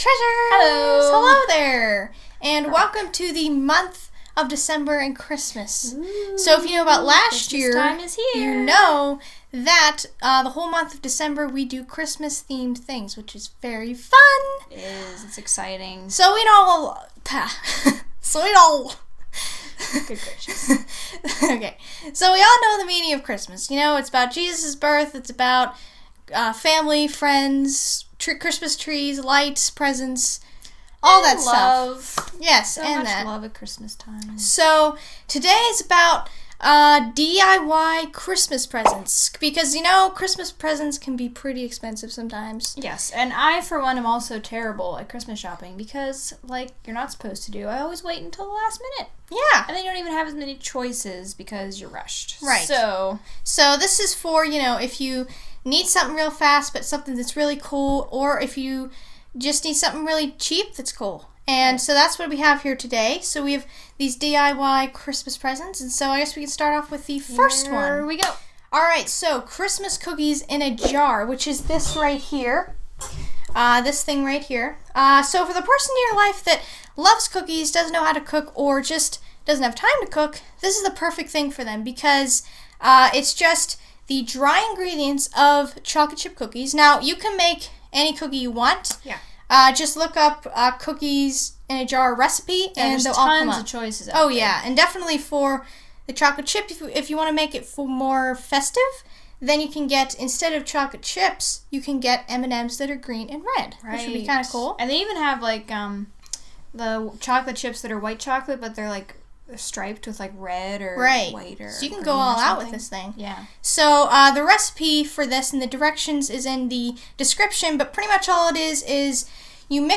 treasures! Hello! Hello there! And welcome to the month of December and Christmas. Ooh, so if you know about last Christmas year, time is here. you know that the whole month of December we do Christmas-themed things, which is very fun. It is. It's exciting. So we know... Good gracious. Okay, so we all know the meaning of Christmas. You know, it's about Jesus' birth, it's about family, friends, Christmas trees, lights, presents, all that stuff. Yes, so and much that. love at Christmas time. So today is about DIY Christmas presents, because, you know, Christmas presents can be pretty expensive sometimes. Yes, and I, for one, am also terrible at Christmas shopping because, like you're not supposed to do, I always wait until the last minute. Yeah. And then you don't even have as many choices because you're rushed. Right. So this is for, you know, if you need something real fast but something that's really cool, or if you just need something really cheap that's cool. And so that's what we have here today. So we have these DIY Christmas presents, and so I guess we can start off with the first one. Here we go. Alright, so Christmas cookies in a jar, which is this right here. This thing right here. So for the person in your life that loves cookies, doesn't know how to cook, or just doesn't have time to cook, this is the perfect thing for them, because it's just the dry ingredients of chocolate chip cookies. Now, you can make any cookie you want. Yeah. Just look up cookies in a jar recipe, and there's they'll all come tons up. of choices out Oh, there. yeah, and definitely for the chocolate chip, if you want to make it for more festive, then you can get, instead of chocolate chips, you can get M&Ms that are green and red, which would be kind of cool. And they even have, like, the chocolate chips that are white chocolate, but they're, like, striped with, like, red or white or so you can green go all or out with something. this thing. Yeah. So the recipe for this and the directions is in the description, but pretty much all it is you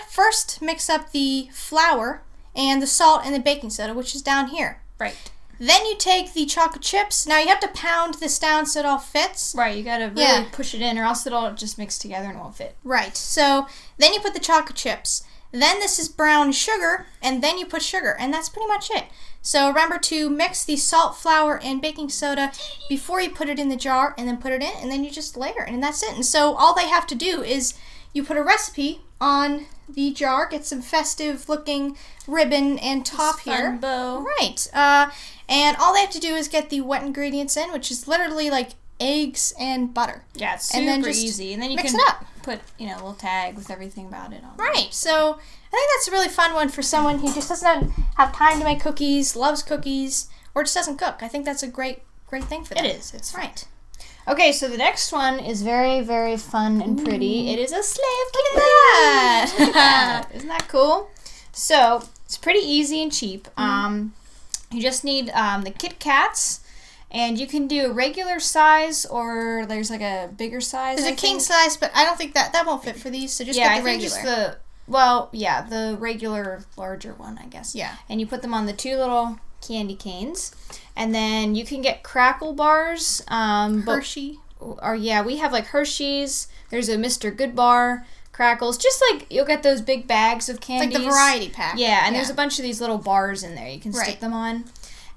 first mix up the flour and the salt and the baking soda, which is down here. Right. Then you take the chocolate chips. Now you have to pound this down so it all fits. Right, you gotta really push it in, or else it'll just mix together and it won't fit. Right. So then you put the chocolate chips. Then this is brown sugar, and then you put sugar, and that's pretty much it. So remember to mix the salt, flour, and baking soda before you put it in the jar, and then put it in, and then you just layer it, and that's it. And so all they have to do is you put a recipe on the jar, get some festive-looking ribbon and top here. Fun bow. Right. And all they have to do is get the wet ingredients in, which is literally like eggs and butter. Yeah, it's And then super just easy. And then you mix can it up. put, a little tag with everything about it on it. Right. So I think that's a really fun one for someone who just doesn't have time to make cookies, loves cookies, or just doesn't cook. I think that's a great thing for them. It is. It's right. Okay, so the next one is very, very fun and pretty. It is a slave Look candy. at that. Isn't that cool? So, it's pretty easy and cheap. You just need the Kit Kats, and you can do a regular size, or there's like a bigger size. There's a king size, but I don't think that won't fit for these, so just get the regular. The regular larger one, I guess. Yeah. And you put them on the two little candy canes, and then you can get crackle bars. Hershey. We have like Hershey's. There's a Mr. Good bar, crackles. Just like you'll get those big bags of candies. Like the variety pack. Yeah, and there's a bunch of these little bars in there. You can stick them on.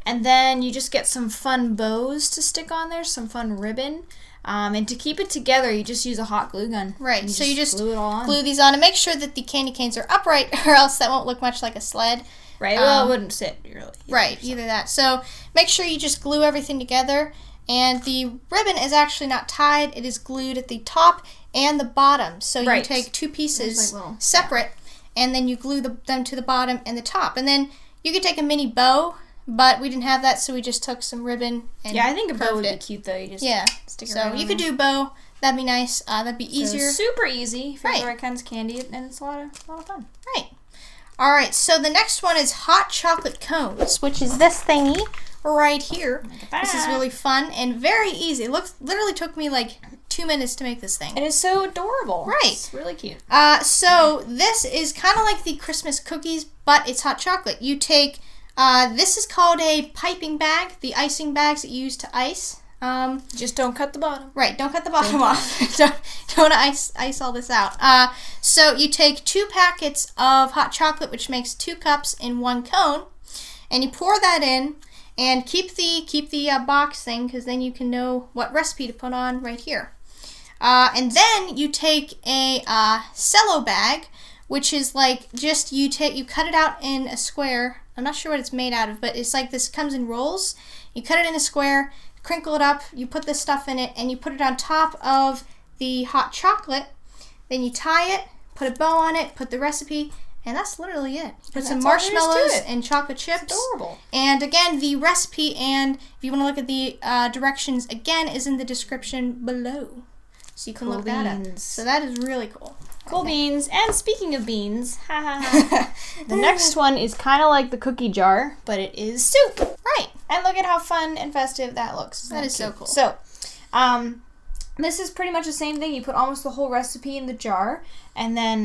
And then you just get some fun bows to stick on there, some fun ribbon. And to keep it together, you just use a hot glue gun. Right, so you just glue it all on. Glue these on and make sure that the candy canes are upright, or else that won't look much like a sled. Right, well, it wouldn't sit, really. Either that. So make sure you just glue everything together, and the ribbon is actually not tied. It is glued at the top and the bottom. So you take two pieces separate, and then you glue them to the bottom and the top. And then you could take a mini bow, but we didn't have that, so we just took some ribbon and I think a bow would be cute, though. You just stick it So you could do a bow. That'd be nice. That'd be easier. So super easy if you have the right kinds of candy, and it's a lot of fun. Right. All right, so the next one is hot chocolate cones, which is this thingy right here. This is really fun and very easy. It literally took me like 2 minutes to make this thing. It is so adorable. Right. It's really cute. So this is kind of like the Christmas cookies, but it's hot chocolate. You take, this is called a piping bag, the icing bags that you use to ice. Just don't cut the bottom. Right, don't cut the bottom off. don't ice all this out. So you take 2 packets of hot chocolate, which makes 2 cups in 1 cone, and you pour that in, and keep the box thing, because then you can know what recipe to put on right here. And then you take a cello bag, which is like just you cut it out in a square. I'm not sure what it's made out of, but it's like this comes in rolls. You cut it in a square, crinkle it up, you put this stuff in it, and you put it on top of the hot chocolate. Then you tie it, put a bow on it, put the recipe, and that's literally it. Put some marshmallows and chocolate chips. It's adorable. And again, the recipe and if you want to look at the directions, again, is in the description below. So you can look that up. So that is really cool. Cool beans. And speaking of beans, the next one is kind of like the cookie jar, but it is soup. Right. And look at how fun and festive that looks. That is so cool. So, this is pretty much the same thing. You put almost the whole recipe in the jar, and then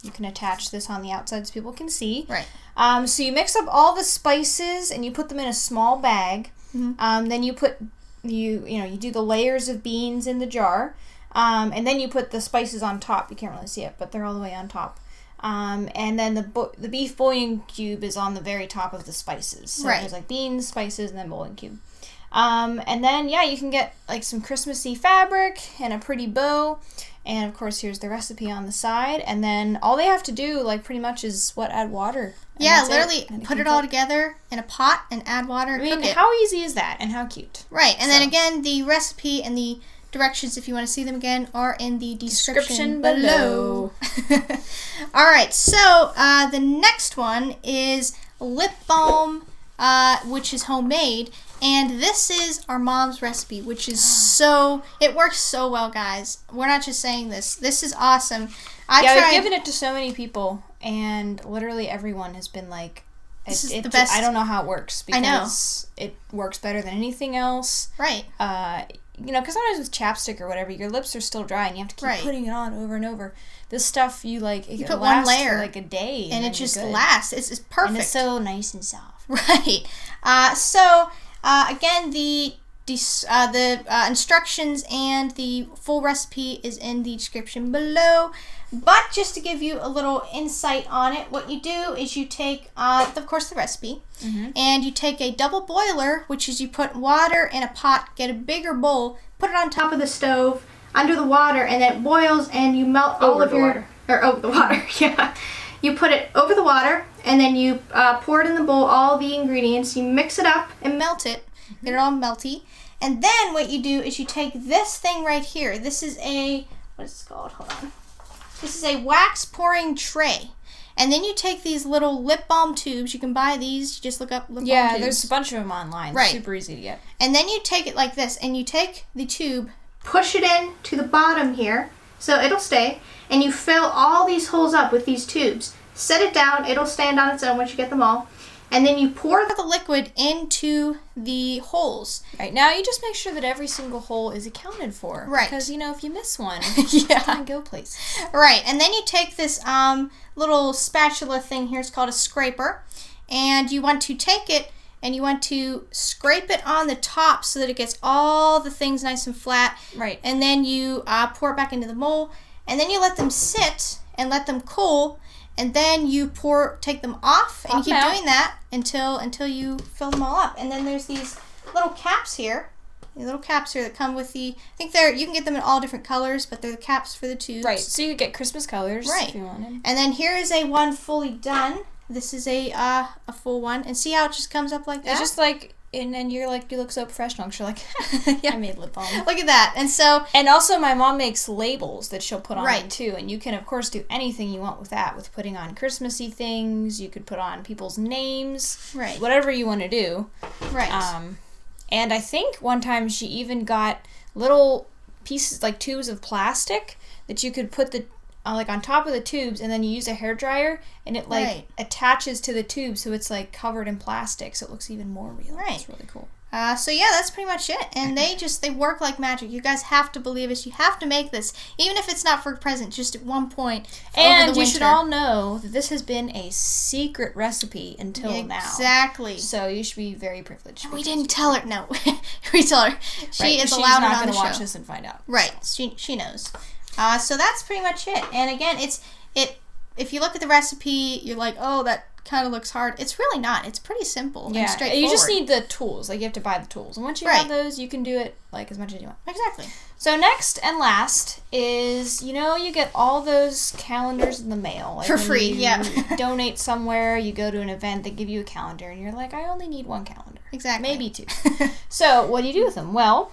you can attach this on the outside so people can see. Right. So you mix up all the spices and you put them in a small bag. Mm-hmm. Then you put you do the layers of beans in the jar, and then you put the spices on top. You can't really see it, but they're all the way on top. And then the beef bouillon cube is on the very top of the spices. So right. There's like beans, spices, and then bouillon cube. And then you can get like some Christmassy fabric and a pretty bow. And of course, here's the recipe on the side. And then all they have to do, like, pretty much is add water. Yeah, literally put it all together in a pot and add water and cook it. How easy is that? And how cute. Right. And then again, the recipe and the directions, if you want to see them again, are in the description below. All right. So the next one is lip balm, which is homemade. And this is our mom's recipe, which is it works so well, guys. We're not just saying this. This is awesome. I've given it to so many people, and literally everyone has been like, this is the best. I don't know how it works, because I know. It works better than anything else. Right. Because sometimes with chapstick or whatever, your lips are still dry, and you have to keep putting it on over and over. This stuff, you put one layer for like a day, and it just lasts. It's perfect. And it's so nice and soft. Right. Again, the instructions and the full recipe is in the description below. But just to give you a little insight on it, what you do is you take, of course, the recipe, and you take a double boiler, which is you put water in a pot, get a bigger bowl, put it on top of the stove, under the water, and then it boils, and you melt over the water. Yeah. You put it over the water, and then you pour it in the bowl, all the ingredients. You mix it up and melt it. Get it all melty. And then what you do is you take this thing right here. This is what is it called? Hold on. This is a wax pouring tray. And then you take these little lip balm tubes. You can buy these. You just look up lip balm tubes. Yeah, there's a bunch of them online. Right. Super easy to get. And then you take it like this, and you take the tube, push it in to the bottom here, so it'll stay, and you fill all these holes up with these tubes. Set it down. It'll stand on its own once you get them all. And then you pour the liquid into the holes. Right. Now you just make sure that every single hole is accounted for. Right. Because, if you miss one, you can't go places. Right. And then you take this little spatula thing here. It's called a scraper. And you want to take it and you want to scrape it on the top so that it gets all the things nice and flat. Right. And then you pour it back into the mold. And then you let them sit and let them cool. And then you take them off, and you keep doing that until you fill them all up. And then there's these little caps here. That come with you can get them in all different colors, but they're the caps for the tubes. Right. So you could get Christmas colors if you wanted. And then here is a one fully done. This is a full one. And see how it just comes up like that? It's just like, and then you're like, you look so professional. Because you're like, I made lip balm. Look at that. And also my mom makes labels that she'll put on them too. And you can, of course, do anything you want with that. With putting on Christmassy things. You could put on people's names. Right. Whatever you want to do. Right. And I think one time she even got little pieces, like tubes of plastic that you could put on top of the tubes, and then you use a hairdryer, and it attaches to the tube, so it's like covered in plastic, so it looks even more real. Right. It's really cool. So yeah, that's pretty much it. And they work like magic. You guys have to believe us. You have to make this, even if it's not for a present, just at one point. And you should all know that this has been a secret recipe until now. Exactly. So you should be very privileged. We didn't tell her. No, we told her. She is allowed it on the show. She's not going to watch this and find out. Right. She knows. So that's pretty much it. And again, if you look at the recipe, you're like, oh, that kind of looks hard. It's really not. It's pretty simple and Yeah, straightforward. you just need the tools. Like, you have to buy the tools. And once you have those, you can do it, like, as much as you want. Exactly. So next and last is, you get all those calendars in the mail. Like for free, you donate somewhere, you go to an event, they give you a calendar, and you're like, I only need one calendar. Exactly. Maybe 2. So what do you do with them? Well,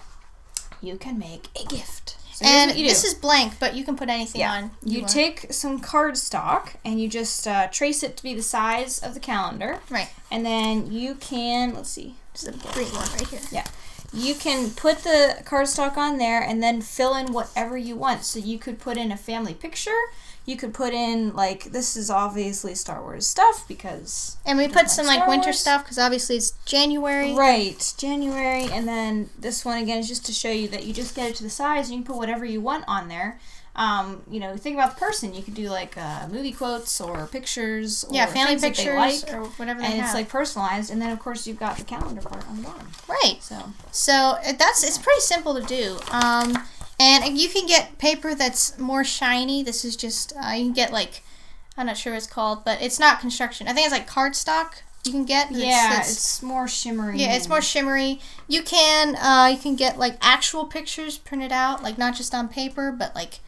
you can make a gift. So and this is blank, but you can put anything on. You take some cardstock and you just trace it to be the size of the calendar. Right. And then you can, let's see. Just a green one right here. Yeah. You can put the cardstock on there and then fill in whatever you want. So you could put in a family picture. You could put in, like, this is obviously Star Wars stuff because... And we put some, like, winter stuff because obviously it's January. Right, January. And then this one, again, is just to show you that you just get it to the size and you can put whatever you want on there. Think about the person. You could do, like, movie quotes or pictures or family pictures that they like, or whatever they have. And it's, like, personalized. And then, of course, you've got the calendar part on the bottom. Right. So it's pretty simple to do. And you can get paper that's more shiny. This is just, you can get, like, I'm not sure what it's called, but it's not construction. I think it's, like, cardstock you can get. It's more shimmery. Yeah, it's more shimmery. You can get, like, actual pictures printed out, like, not just on paper, but, like,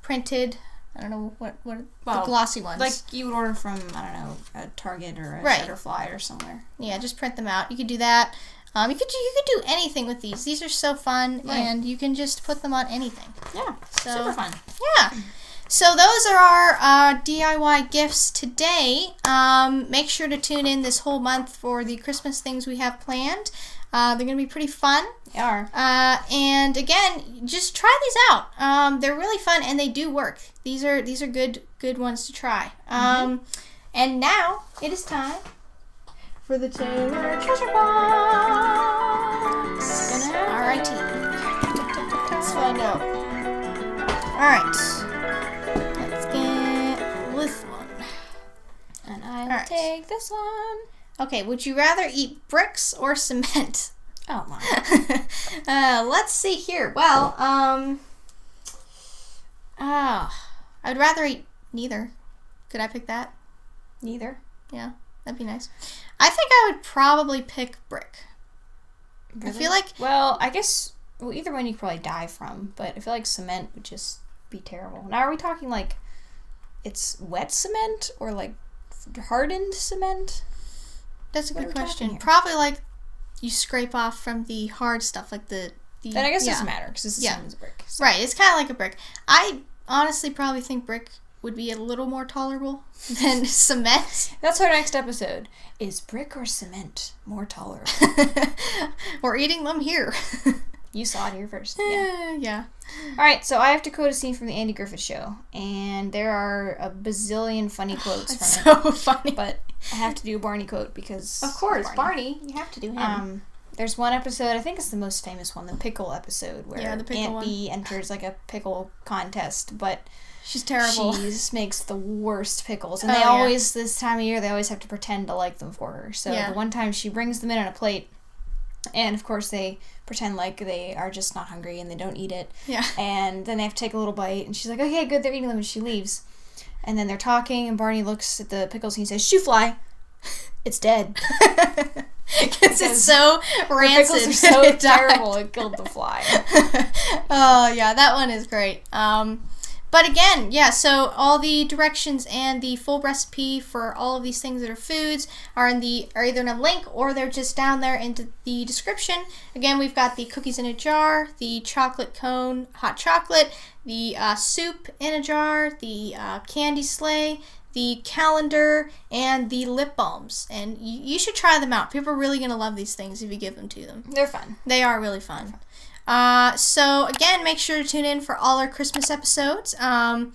printed. I don't know what the glossy ones. Like you would order from, I don't know, a Target or a Shutterfly or somewhere. Yeah, just print them out. You could do that. You could do anything with these. These are so fun, and you can just put them on anything. Yeah, super fun. Yeah. So those are our DIY gifts today. Make sure to tune in this whole month for the Christmas things we have planned. They're going to be pretty fun. They are. And again, just try these out. They're really fun, and they do work. These are good ones to try. And now it is time for the Taylor Treasure Box. Alrighty. Let's find out. Alright. Let's get this one. And I will take this one. Okay, would you rather eat bricks or cement? Oh my. Let's see here. Well, I'd rather eat neither. Could I pick that? Neither. Yeah, that'd be nice. I think I would probably pick brick. Really? I feel like... Well, I guess... Well, either one you could probably die from, but I feel like cement would just be terrible. Now, are we talking, like, it's wet cement or, like, hardened cement? That's a good question. Probably, like, you scrape off from the hard stuff, like the then I guess it doesn't matter, because it's the same as a brick. So. Right, it's kind of like a brick. I honestly probably think brick would be a little more tolerable than cement. That's our next episode. Is brick or cement more tolerable? We're eating them here. You saw it here first. Yeah. All right, so I have to quote a scene from the Andy Griffith Show, and there are a bazillion funny quotes from it. So funny. But I have to do a Barney quote because... Of course, Barney. You have to do him. There's one episode, I think it's the most famous one, the pickle episode, where the pickle Aunt Bee enters, like, a pickle contest, but... She's terrible. She makes the worst pickles. And they always, this time of year, they always have to pretend to like them for her. So the one time she brings them in on a plate, and of course they pretend like they are just not hungry and they don't eat it. Yeah. And then they have to take a little bite, and she's like, okay, good, they're eating them, and she leaves. And then they're talking, and Barney looks at the pickles and he says, "Shoo fly, it's dead." Because it's so rancid. The pickles are so terrible, it killed the fly. Oh, yeah, that one is great. But again, so all the directions and the full recipe for all of these things that are foods are either in a link or they're just down there in the description. Again, we've got the cookies in a jar, the chocolate cone, hot chocolate, the soup in a jar, the candy sleigh, the calendar, and the lip balms. And you should try them out. People are really going to love these things if you give them to them. They're fun. They are really fun. So again, make sure to tune in for all our Christmas episodes. And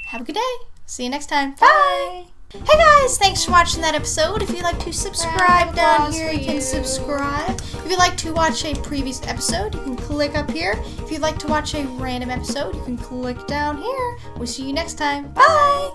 have a good day. See you next time. Bye. Hey guys, thanks for watching that episode. If you'd like to subscribe down here, you can subscribe. If you'd like to watch a previous episode, you can click up here. If you'd like to watch a random episode, you can click down here. We'll see you next time. Bye.